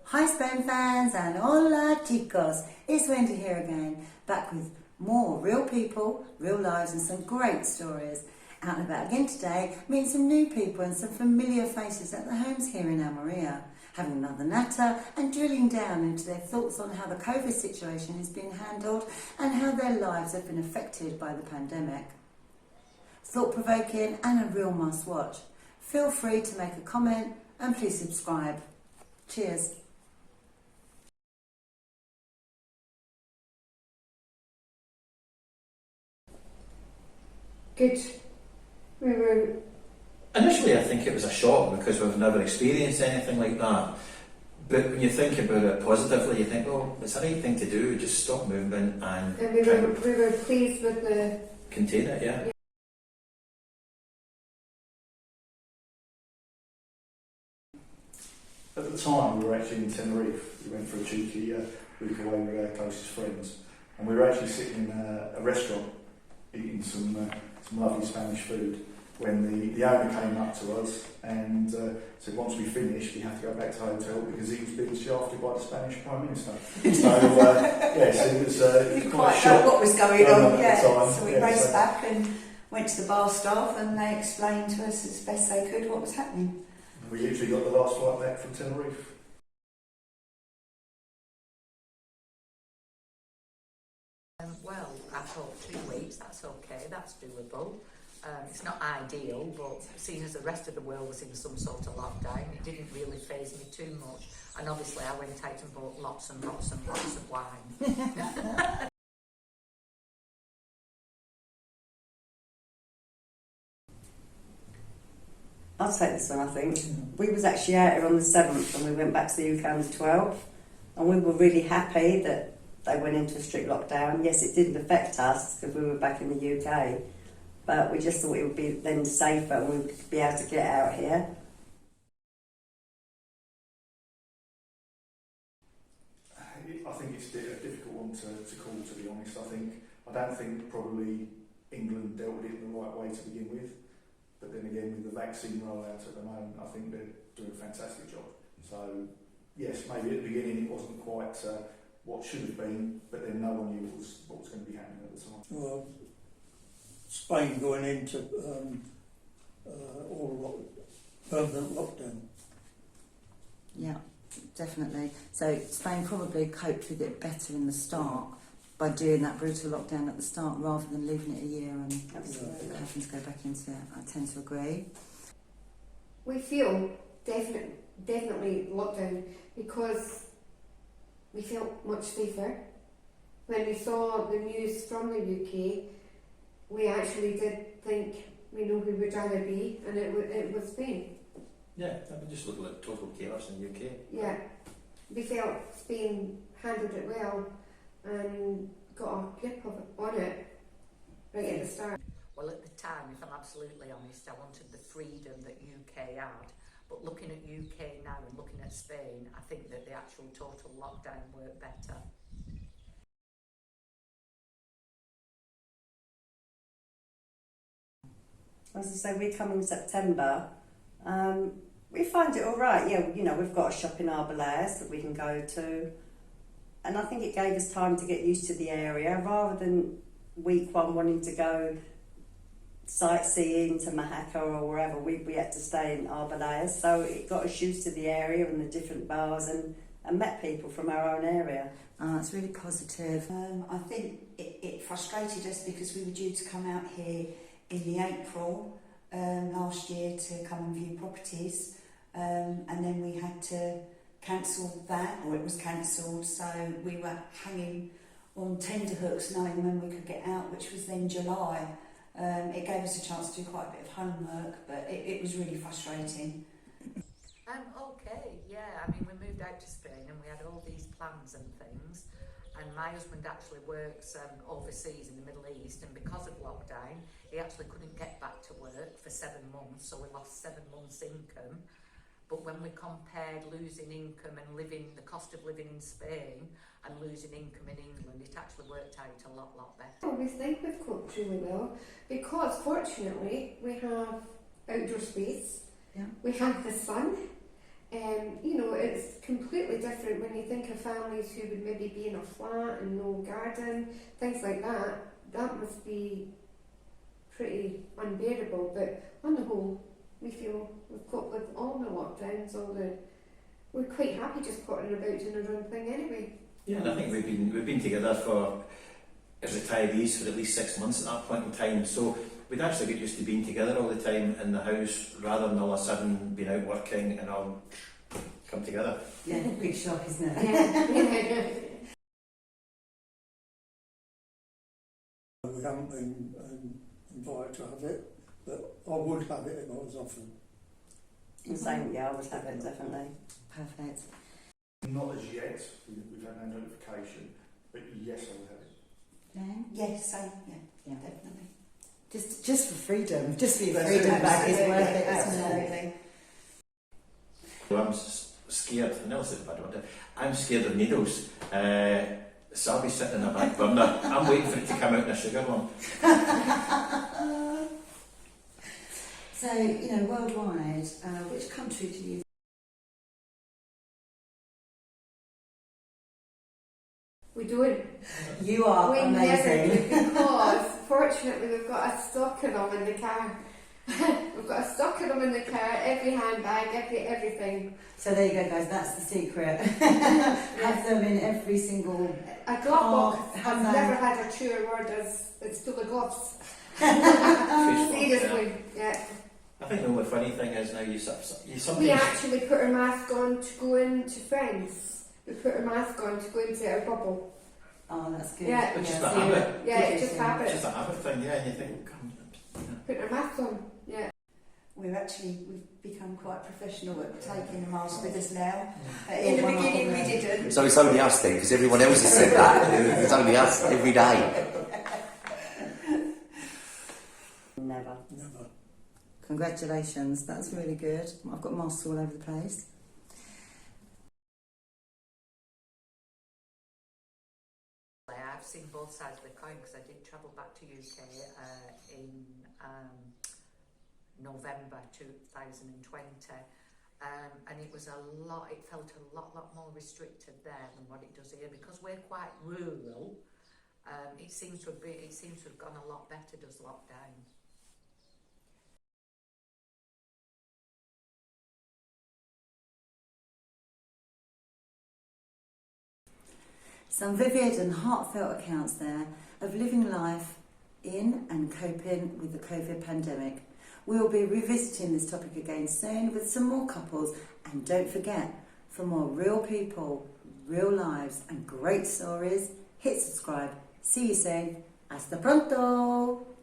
Hi Spain fans and hola chicos, it's Wendy here again, back with more real people, real lives and some great stories. Out and about again today, meeting some new people and some familiar faces at the homes here in Almeria, having another natter and drilling down into their thoughts on how the COVID situation is being handled and how their lives have been affected by the pandemic. Thought-provoking and a real must-watch. Feel free to make a comment and please subscribe. Cheers. Good. We were... Initially I think it was a shock because we've never experienced anything like that. But when you think about it positively, you think, well, it's the right thing to do, just stop movement and we were pleased with the... contain it, yeah. At the time we were actually in Tenerife. We went for a cheeky week away with our closest friends, and we were actually sitting in a restaurant eating some lovely Spanish food when the owner came up to us and said once we finished we have to go back to the hotel because he was being shafted by the Spanish Prime Minister. So yes, it was didn't quite know what was going on, so we raced back and went to the bar staff and they explained to us as best they could what was happening. We literally got the last flight back from Tenerife. Well, I thought 2 weeks, that's okay, that's doable. It's not ideal, but seeing as the rest of the world was in some sort of lockdown, it didn't really faze me too much. And obviously I went out and bought lots and lots and lots of wine. I'll take this one, I think. We was actually out here on the 7th and we went back to the UK on the 12th, and we were really happy that they went into a strict lockdown. Yes, it didn't affect us because we were back in the UK, but we just thought it would be then safer and we would be able to get out here. I think it's a difficult one to call, to be honest. I don't think probably England dealt with it in the right way to begin with. But then again, with the vaccine rollout at the moment, I think they're doing a fantastic job. So, yes, maybe at the beginning it wasn't quite what should have been, but then no one knew what was going to be happening at the time. Well, Spain going into permanent lockdown. Yeah, definitely. So Spain probably coped with it better in the start by doing that brutal lockdown at the start rather than leaving it a year and having to go back into it. I tend to agree. We feel definitely lockdown because we felt much safer. When we saw the news from the UK, we actually did think we know who we'd rather be, and it was Spain. Yeah, that would just look like total chaos in the UK. Yeah, we felt Spain handled it well and got a grip on it right at the start. Well, at the time, if I'm absolutely honest, I wanted the freedom that UK had. But looking at UK now and looking at Spain, I think that the actual total lockdown worked better. As I say, we come in September. We find it all right. Yeah, you know, we've got a shop in Almeria that we can go to. And I think it gave us time to get used to the area rather than week one wanting to go sightseeing to Mahaka or wherever. We had to stay in Almeria, so it got us used to the area and the different bars and met people from our own area. It's really positive. I think it frustrated us because we were due to come out here in the April last year to come and view properties, and then we had to cancel that, or it was cancelled, so we were hanging on tenterhooks knowing when we could get out, which was then July. It gave us a chance to do quite a bit of homework, but it was really frustrating. Okay, yeah, I mean, we moved out to Spain and we had all these plans and things, and my husband actually works overseas in the Middle East, and because of lockdown he actually couldn't get back to work for 7 months, so we lost 7 months income. But when we compared losing income and the cost of living in Spain and losing income in England, it actually worked out a lot better. We think we've coped really well because fortunately we have outdoor space, we have the sun, You know, it's completely different when you think of families who would maybe be in a flat and no garden, things like that. That must be pretty unbearable. But on the whole, we feel we've coped with all the lockdowns, we're quite happy just pottering about doing our own thing anyway. Yeah, and I think we've been together for as retirees for at least 6 months at that point in time. So we'd actually get used to being together all the time in the house, rather than all of a sudden being out working and all come together. Yeah, big shock, isn't it? Yeah. We haven't been invited to have it, but I would have it if I was offered. The same, yeah, I would have it, definitely. Perfect. Not as yet, we've had no notification, but yes, I will have it. Jane? Yes, same. Yeah, definitely. Just for freedom, just for your That's freedom it, back is absolutely, worth it, isn't it? absolutely. So I'm scared, I know this is a bad word, I'm scared of needles. So I'll be sitting in a back burner. I'm waiting for it to come out in a sugar lump. So, you know, worldwide, which country do you? We don't. You are We amazing. never do, because fortunately we've got a stock of them in the car. We've got a stock of them in the car, every handbag, everything. So there you go, guys. That's the secret. Have them in every single. A glove box. Oh, I've have never they? had a truer word as it's full of gloves. Yeah. Seriously, yeah. I think the only funny thing is now you We sometimes... actually put our mask on to go into friends. We put our mask on to go into our bubble. Oh, that's good. Yeah. It's just Yeah, a so habit. Yeah, Good it's just thing. It's habit. just a habit thing, yeah, and you think, come on. Put our mask on. Yeah. We've become quite professional at taking the mask with us now. Yeah. In the One beginning, of we them. didn't. So it's only us then, because everyone else has said that. It's only us every day. Never. Never. Congratulations, that's really good. I've got masks all over the place. I've seen both sides of the coin because I did travel back to UK in November 2020, and it was it felt a lot more restricted there than what it does here, because we're quite rural. It seems to have gone a lot better, does lockdown. Some vivid and heartfelt accounts there of living life in and coping with the COVID pandemic. We'll be revisiting this topic again soon with some more couples, and don't forget, for more real people, real lives and great stories, hit subscribe. See you soon. Hasta pronto!